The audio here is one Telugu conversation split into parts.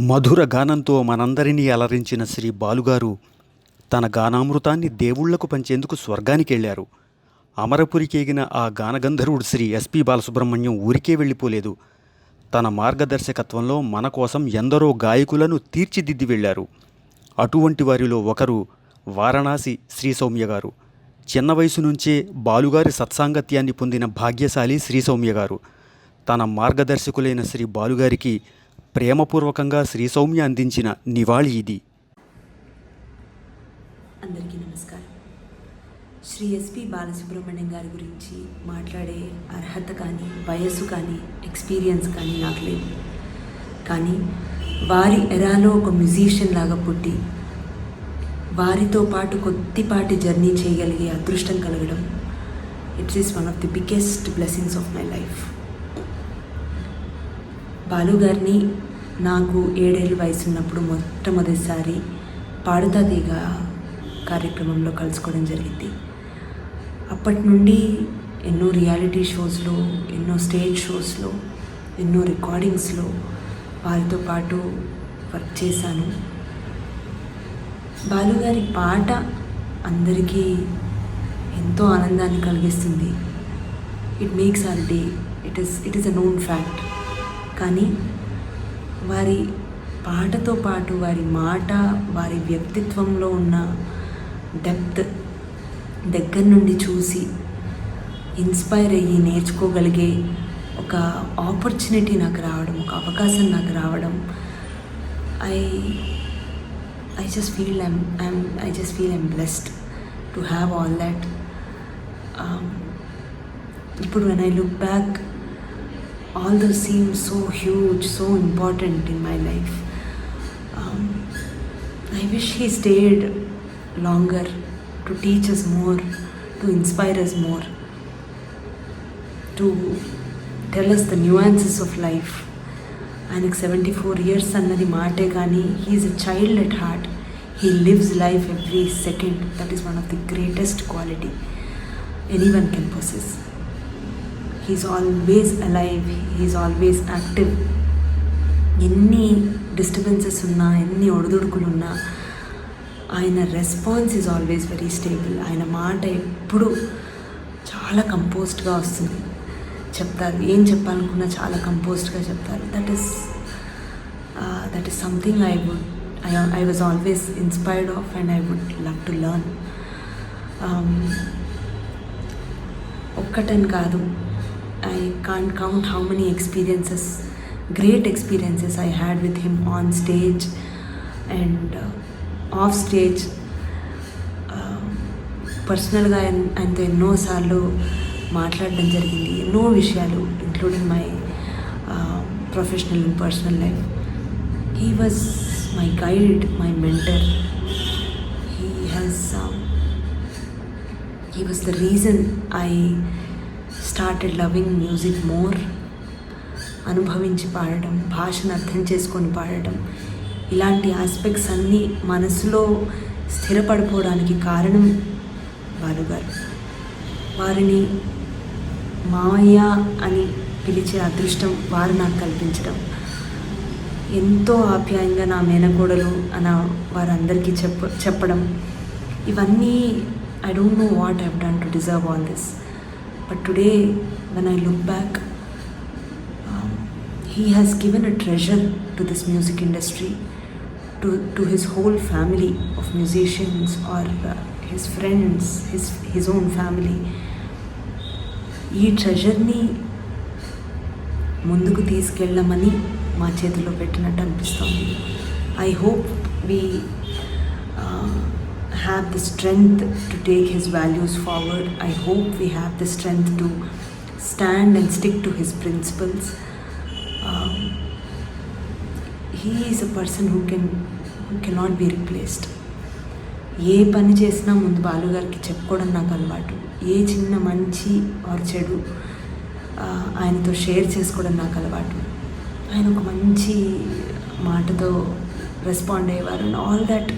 మధుర గానంతో మనందరినీ అలరించిన శ్రీ బాలుగారు తన గానామృతాన్ని దేవుళ్లకు పంచేందుకు స్వర్గానికెళ్లారు. అమరపురికేగిన ఆ గానగంధర్వుడు శ్రీ ఎస్పి బాలసుబ్రహ్మణ్యం ఊరికే వెళ్ళిపోలేదు. తన మార్గదర్శకత్వంలో మన కోసం ఎందరో గాయకులను తీర్చిదిద్ది వెళ్లారు. అటువంటి వారిలో ఒకరు వారణాసి శ్రీ సౌమ్య గారు. చిన్న వయసు నుంచే బాలుగారి సత్సాంగత్యాన్ని పొందిన భాగ్యశాలి శ్రీ సౌమ్య గారు. తన మార్గదర్శకులైన శ్రీ బాలుగారికి ప్రేమపూర్వకంగా శ్రీ సౌమ్య అందించిన నివాళి ఇది. అందరికీ నమస్కారం. శ్రీ ఎస్పి బాలసుబ్రహ్మణ్యం గారి గురించి మాట్లాడే అర్హత కానీ, వయస్సు కానీ, ఎక్స్పీరియన్స్ కానీ నాకు లేదు. కానీ వారి ఎరాలో ఒక మ్యూజిషియన్ లాగా పుట్టి వారితో పాటు కొద్దిపాటి జర్నీ చేయగలిగే అదృష్టం కలగడం, it's is one of the biggest blessings of my life. Balu గారిని నాకు 7 ఏళ్ళ వయసు ఉన్నప్పుడు మొట్టమొదటిసారి పాడుతా తీగ కార్యక్రమంలో కలుసుకోవడం జరిగింది. అప్పటి నుండి ఎన్నో రియాలిటీ షోస్లో, ఎన్నో స్టేజ్ షోస్లో, ఎన్నో రికార్డింగ్స్లో వారితో పాటు వర్క్ చేశాను. బాలుగారి పాట అందరికీ ఎంతో ఆనందాన్ని కలిగిస్తుంది. It makes hour day. It is a known fact. కానీ వారి పాటతో పాటు వారి మాట, వారి వ్యక్తిత్వంలో ఉన్న డెప్త్ దగ్గర నుండి చూసి ఇన్స్పైర్ అయ్యి నేర్చుకోగలిగే ఒక ఆపర్చునిటీ నాకు రావడం, ఒక అవకాశం నాకు రావడం, I just feel I'm blessed to have all that. ఇప్పుడు when I look back, all those seem so huge, so important in my life. I wish he stayed longer to teach us more, to inspire us more, to tell us the nuances of life. ఆయనకు 74 years అన్నది మాటే కానీ he's a child at heart. He lives life every second. That is one of the greatest quality anyone can possess. He's always alive, he's always active. ఎన్ని డిస్టర్బెన్సెస్ ఉన్నా, ఎన్ని ఒడిదుడుకులు ఉన్నా, ఆయన response is always very stable. ఆయన మాట ఎప్పుడు చాలా కంపోజ్డ్గా వస్తుంది. చెప్తారు, ఏం చెప్పాలనుకున్నా చాలా కంపోజ్డ్గా చెప్తారు. That is something I was always inspired of and I would love to learn. ఒక్కటని కాదు, I can't count how many experiences, great experiences I had with him on stage and off stage. పర్సనల్గా ఆయనతో ఎన్నోసార్లు మాట్లాడడం జరిగింది, ఎన్నో విషయాలు, including my professional and personal life. He was my guide, my mentor. He was the reason I started loving music more. అనుభవించి పాడడం, భాషను అర్థం చేసుకొని పాడడం, ఇలాంటి ఆస్పెక్ట్స్ అన్నీ మనసులో స్థిరపడిపోవడానికి కారణం బాలుగారు. వారిని మావయ్య అని పిలిచే అదృష్టం వారు నాకు కల్పించడం, ఎంతో ఆప్యాయంగా నా మేనకోడలు అన్న వారందరికీ చెప్పడం, ఇవన్నీ I don't know what I've done to deserve all this. But today, when I look back, he has given a treasure to this music industry, to his whole family of musicians or his friends, his own family. ఈ ట్రెజర్ని ముందుకు తీసుకెళ్ళమని మా చేతిలో పెట్టినట్టు అనిపిస్తుంది. I hope we have the strength to take his values forward. I hope we have the strength to stand and stick to his principles. He is a person who cannot be replaced. ఏ పని చేసినా ముందు బాలుగారికి చెప్పుకోవడం నాకు అలవాటు. ఏ చిన్న మంచి ఆర్ చెడు ఆయనతో షేర్ చేసుకోవడం నాకు అలవాటు. ఆయన ఒక మంచి మాటతో రెస్పాండ్ అయ్యేవారు. And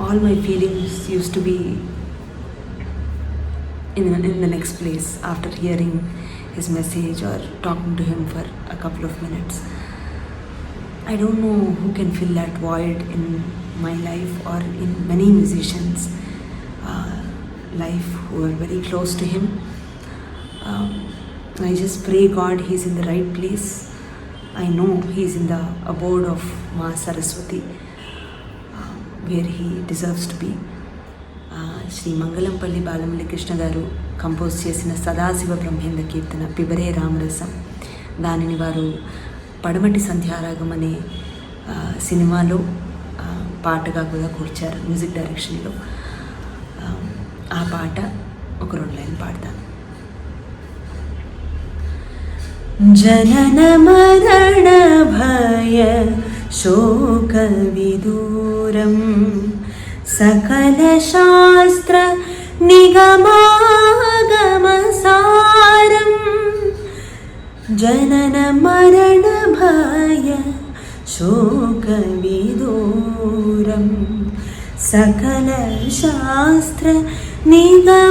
all my feelings used to be in the next place after hearing his message or talking to him for a couple of minutes. I don't know who can fill that void in my life or in many musicians' life who are very close to him. I just pray God he's in the right place. I know he's in the abode of Ma Saraswati, where he deserves to be. Shri Mangalampalli Balamurali Krishna garu compose చేసిన సదాశివ బ్రహ్మేంద్ర కీర్తన పిబరే రామరసం, దానిని వారు పడమటి సంధ్యారాగం అనే సినిమాలో పాటగా కూడా కూర్చారు మ్యూజిక్ డైరెక్షన్లో. ఆ పాట ఒక 2 లైన్లు పాడతాను. జనన మరణ భయ శోక విదూరం సకల శాస్త్ర నిగమాగమసారం జనన మరణ భయ శోక విదూరం సకల శాస్త్ర నిగమాగమసారం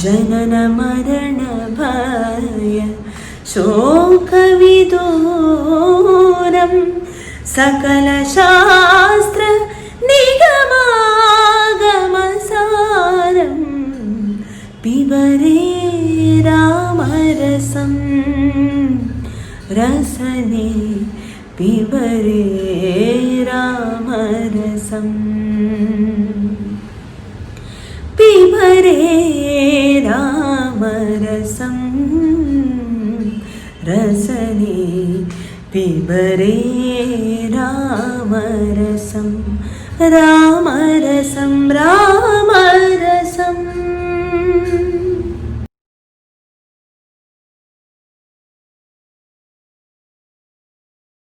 జనన మరణ భయ శోక విదూరం సకల శాస్త్ర నిగమాగమసారం పిబరే రామరసం రసనే పిబరే రామరసం పిబరే రామరసం రసనే పిబరే రామరసం రామరసం రామరసం.